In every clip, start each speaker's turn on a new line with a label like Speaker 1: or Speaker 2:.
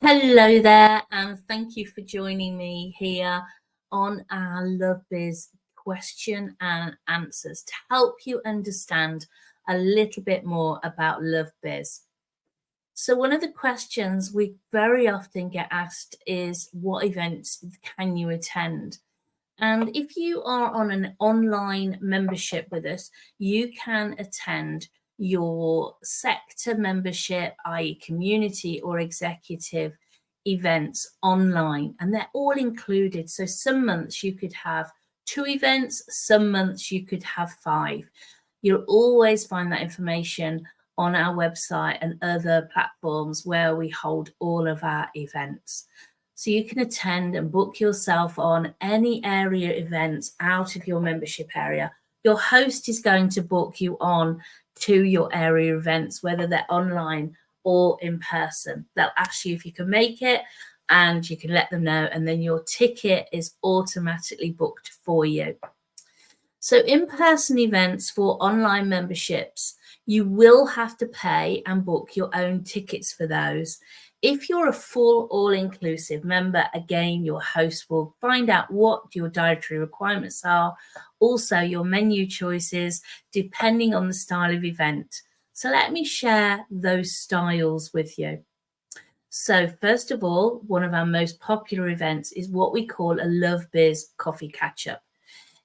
Speaker 1: Hello there, and thank you for joining me here on our LoveBiz question and answers to help you understand a little bit more about LoveBiz. So one of the questions we very often get asked is, what events can you attend? And if you are on an online membership with us, you can attend your sector membership, i.e. community or executive events online, and they're all included. So some months you could have 2 events, some months you could have 5. You'll always find that information on our website and other platforms where we hold all of our events. So you can attend and book yourself on any area events out of your membership area. Your host is going to book you on to your area events, whether they're online or in person. They'll ask you if you can make it, and you can let them know, and then your ticket is automatically booked for you. So in-person events for online memberships, you will have to pay and book your own tickets for those. If you're a full all-inclusive member, again, your host will find out what your dietary requirements are, also your menu choices, depending on the style of event. So let me share those styles with you. So first of all, one of our most popular events is what we call a LoveBiz coffee catch-up.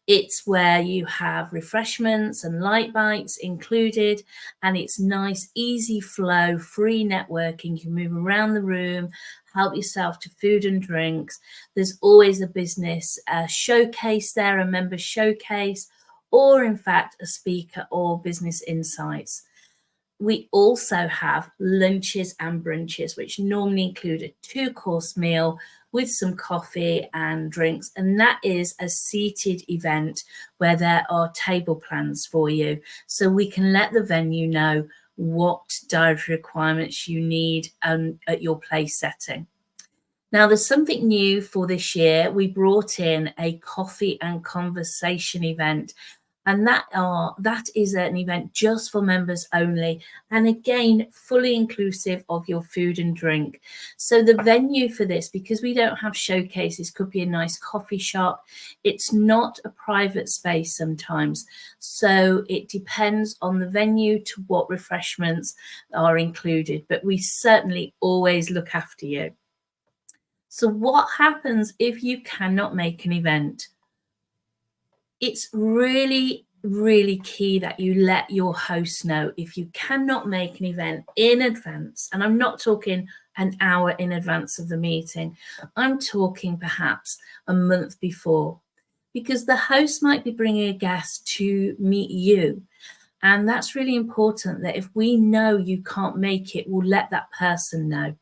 Speaker 1: It's where you have refreshments and light bites included, and it's nice, easy flow, free networking. You can move around the room, help yourself to food and drinks. There's always a business showcase there, a member showcase, or in fact, a speaker or business insights. We also have lunches and brunches, which normally include a 2-course meal with some coffee and drinks. And that is a seated event where there are table plans for you. So we can let the venue know what dietary requirements you need at your place setting. Now, there's something new for this year. We brought in a coffee and conversation event, and that is an event just for members only, and again, fully inclusive of your food and drink. So the venue for this, because we don't have showcases, could be a nice coffee shop. It's not a private space sometimes, so it depends on the venue to what refreshments are included, but we certainly always look after you. So what happens if you cannot make an event? It's really, really key that you let your host know if you cannot make an event in advance. And I'm not talking an hour in advance of the meeting. I'm talking perhaps a month before, because the host might be bringing a guest to meet you. And that's really important, that if we know you can't make it, we'll let that person know.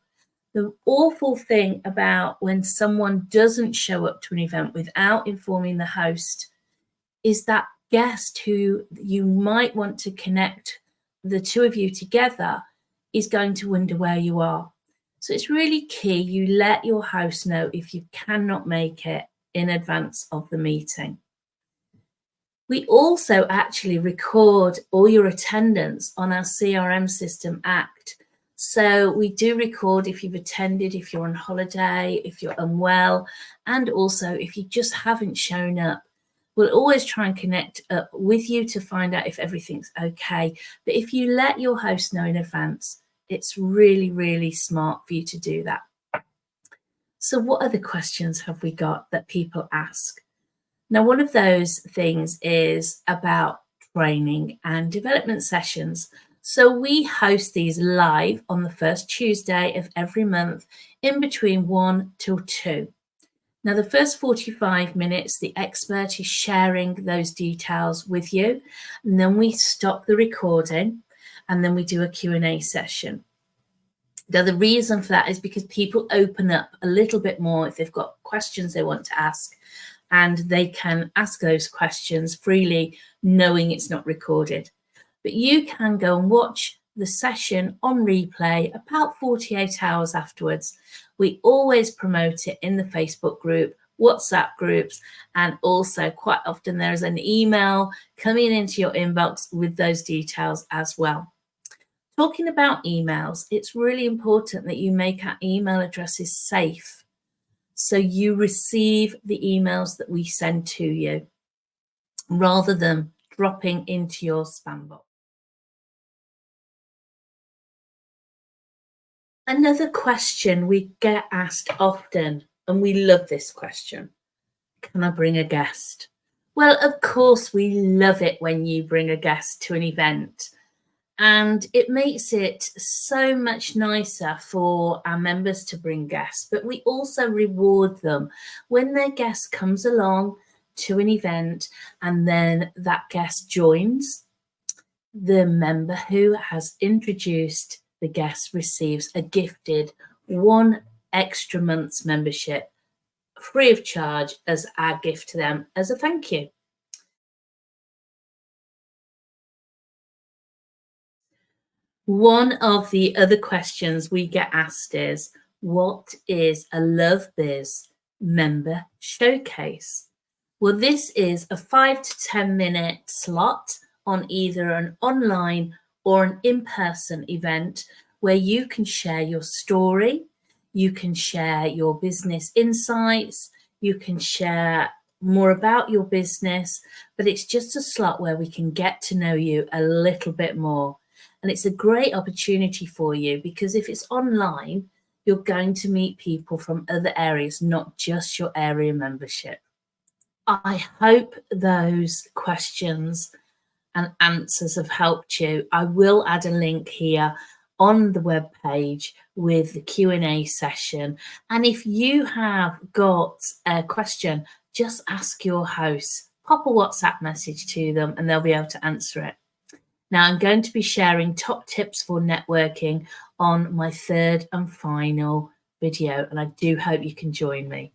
Speaker 1: The awful thing about when someone doesn't show up to an event without informing the host is that guest who you might want to connect the two of you together is going to wonder where you are. So it's really key you let your host know if you cannot make it in advance of the meeting. We also actually record all your attendance on our CRM system, ACT. So we do record if you've attended, if you're on holiday, if you're unwell, and also if you just haven't shown up. We'll always try and connect up with you to find out if everything's okay. But if you let your host know in advance, it's really, really smart for you to do that. So what other questions have we got that people ask? Now, one of those things is about training and development sessions. So we host these live on the first Tuesday of every month in between 1 till 2. Now, the first 45 minutes, the expert is sharing those details with you, and then we stop the recording, and then we do a Q&A session. Now, the reason for that is because people open up a little bit more if they've got questions they want to ask, and they can ask those questions freely, knowing it's not recorded. But you can go and watch the session on replay about 48 hours afterwards. We always promote it in the Facebook group, WhatsApp groups, and also quite often there's an email coming into your inbox with those details as well. Talking about emails, it's really important that you make our email addresses safe so you receive the emails that we send to you rather than dropping into your spam box. Another question we get asked often, and we love this question: can I bring a guest? Well, of course, we love it when you bring a guest to an event, and it makes it so much nicer for our members to bring guests. But we also reward them when their guest comes along to an event and then that guest joins. The member who has introduced the guest receives a gifted 1 extra month's membership free of charge as our gift to them as a thank you. One of the other questions we get asked is, what is a LoveBiz member showcase? Well, this is a 5 to 10 minute slot on either an online or an in-person event where you can share your story, you can share your business insights, you can share more about your business, but it's just a slot where we can get to know you a little bit more. And it's a great opportunity for you because if it's online, you're going to meet people from other areas, not just your area membership. I hope those questions and answers have helped you. I will add a link here on the web page with the Q&A session. And if you have got a question, just ask your host, pop a WhatsApp message to them and they'll be able to answer it. Now, I'm going to be sharing top tips for networking on my third and final video, and I do hope you can join me.